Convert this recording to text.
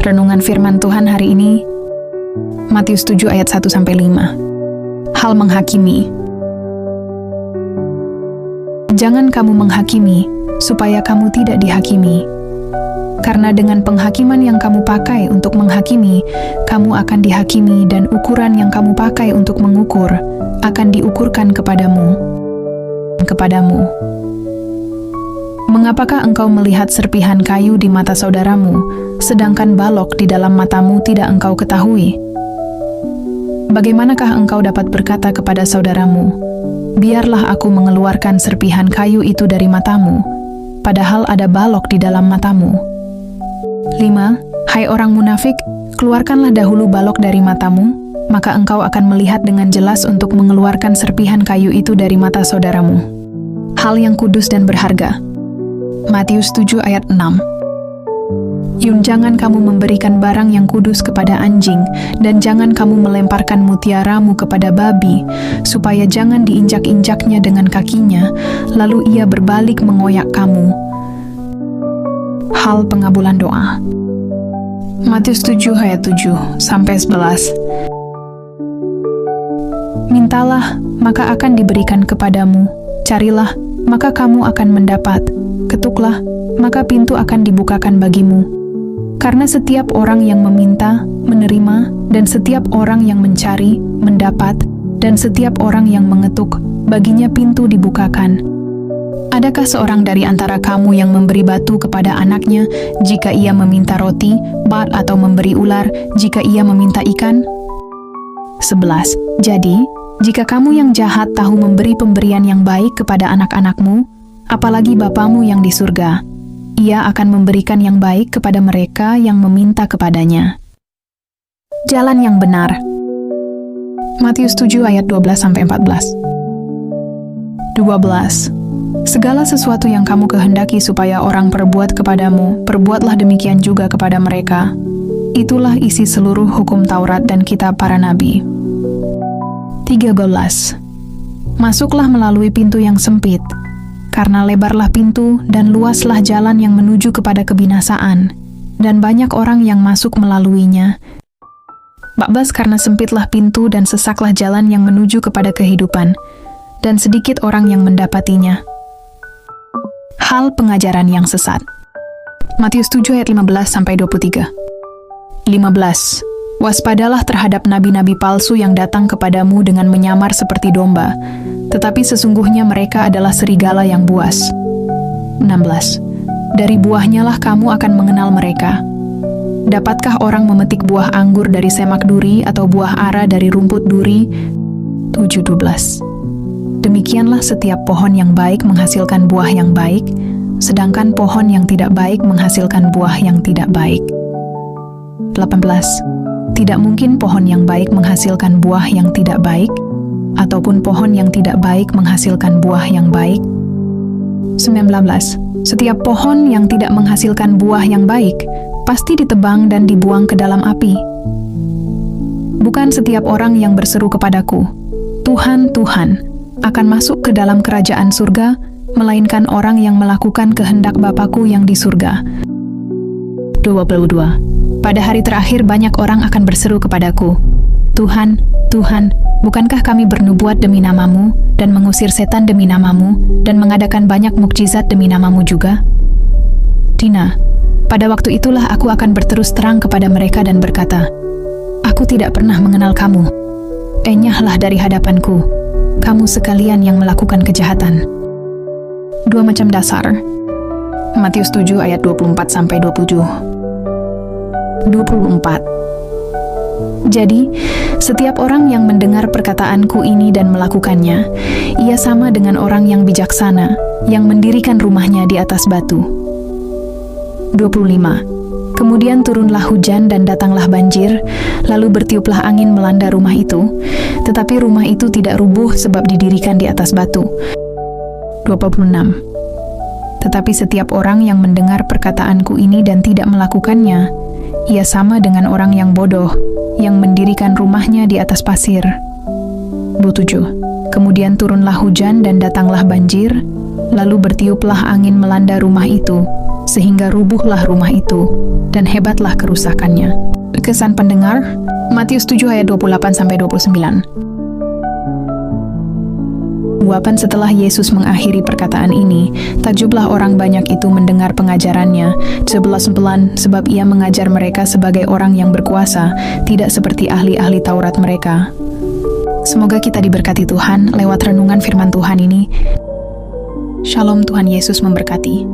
Renungan firman Tuhan hari ini, Matius 7 ayat 1-5. Hal menghakimi. Jangan kamu menghakimi, supaya kamu tidak dihakimi. Karena dengan penghakiman yang kamu pakai untuk menghakimi, kamu akan dihakimi, dan ukuran yang kamu pakai untuk mengukur akan diukurkan kepadamu. Mengapakah engkau melihat serpihan kayu di mata saudaramu, sedangkan balok di dalam matamu tidak engkau ketahui? Bagaimanakah engkau dapat berkata kepada saudaramu, biarlah aku mengeluarkan serpihan kayu itu dari matamu, padahal ada balok di dalam matamu? 5. Hai orang munafik, keluarkanlah dahulu balok dari matamu, maka engkau akan melihat dengan jelas untuk mengeluarkan serpihan kayu itu dari mata saudaramu. Hal yang kudus dan berharga. Matius 7 ayat 6. Jangan kamu memberikan barang yang kudus kepada anjing, dan jangan kamu melemparkan mutiaramu kepada babi, supaya jangan diinjak-injaknya dengan kakinya, lalu ia berbalik mengoyak kamu. Hal pengabulan doa. Matius 7 ayat 7-11. Mintalah, maka akan diberikan kepadamu. Carilah, maka kamu akan mendapat. Ketuklah, maka pintu akan dibukakan bagimu. Karena setiap orang yang meminta, menerima, dan setiap orang yang mencari, mendapat, dan setiap orang yang mengetuk, baginya pintu dibukakan. Adakah seorang dari antara kamu yang memberi batu kepada anaknya jika ia meminta roti, atau memberi ular jika ia meminta ikan? 11. Jadi, jika kamu yang jahat tahu memberi pemberian yang baik kepada anak-anakmu, apalagi Bapamu yang di surga, Ia akan memberikan yang baik kepada mereka yang meminta kepadanya. Jalan yang benar. Matius 7 ayat 12-14. 12. Segala sesuatu yang kamu kehendaki supaya orang perbuat kepadamu, perbuatlah demikian juga kepada mereka. Itulah isi seluruh hukum Taurat dan kitab para nabi. 13. Masuklah melalui pintu yang sempit, karena lebarlah pintu dan luaslah jalan yang menuju kepada kebinasaan, dan banyak orang yang masuk melaluinya. 14. Karena sempitlah pintu dan sesaklah jalan yang menuju kepada kehidupan, dan sedikit orang yang mendapatinya. Hal pengajaran yang sesat. Matius 7 ayat 15-23. 15. Waspadalah terhadap nabi-nabi palsu yang datang kepadamu dengan menyamar seperti domba, tetapi sesungguhnya mereka adalah serigala yang buas. 16. Dari buahnya lah kamu akan mengenal mereka. Dapatkah orang memetik buah anggur dari semak duri atau buah ara dari rumput duri? 17. Demikianlah setiap pohon yang baik menghasilkan buah yang baik, sedangkan pohon yang tidak baik menghasilkan buah yang tidak baik. 18. Tidak mungkin pohon yang baik menghasilkan buah yang tidak baik, ataupun pohon yang tidak baik menghasilkan buah yang baik. 19. Setiap pohon yang tidak menghasilkan buah yang baik, pasti ditebang dan dibuang ke dalam api. Bukan setiap orang yang berseru kepadaku, Tuhan, Tuhan, akan masuk ke dalam kerajaan surga, melainkan orang yang melakukan kehendak Bapa-Ku yang di surga. 22. Pada hari terakhir banyak orang akan berseru kepadaku, Tuhan, Tuhan, bukankah kami bernubuat demi namamu, dan mengusir setan demi namamu, dan mengadakan banyak mukjizat demi namamu juga? Dina, pada waktu itulah aku akan berterus terang kepada mereka dan berkata, aku tidak pernah mengenal kamu. Enyahlah dari hadapanku, kamu sekalian yang melakukan kejahatan. 2 macam dasar. Matius 7 ayat 24-27. 24. Jadi, setiap orang yang mendengar perkataanku ini dan melakukannya, ia sama dengan orang yang bijaksana, yang mendirikan rumahnya di atas batu. 25. Kemudian turunlah hujan dan datanglah banjir, lalu bertiuplah angin melanda rumah itu, tetapi rumah itu tidak rubuh sebab didirikan di atas batu. 26. Tetapi setiap orang yang mendengar perkataanku ini dan tidak melakukannya, ia sama dengan orang yang bodoh, yang mendirikan rumahnya di atas pasir. 27. Kemudian turunlah hujan dan datanglah banjir, lalu bertiuplah angin melanda rumah itu, sehingga rubuhlah rumah itu, dan hebatlah kerusakannya. Kesan pendengar, Matius 7 ayat 28-29. Uapan setelah Yesus mengakhiri perkataan ini, takjublah orang banyak itu mendengar pengajarannya. 11 sebab ia mengajar mereka sebagai orang yang berkuasa, tidak seperti ahli-ahli Taurat mereka. Semoga kita diberkati Tuhan lewat renungan firman Tuhan ini. Shalom, Tuhan Yesus memberkati.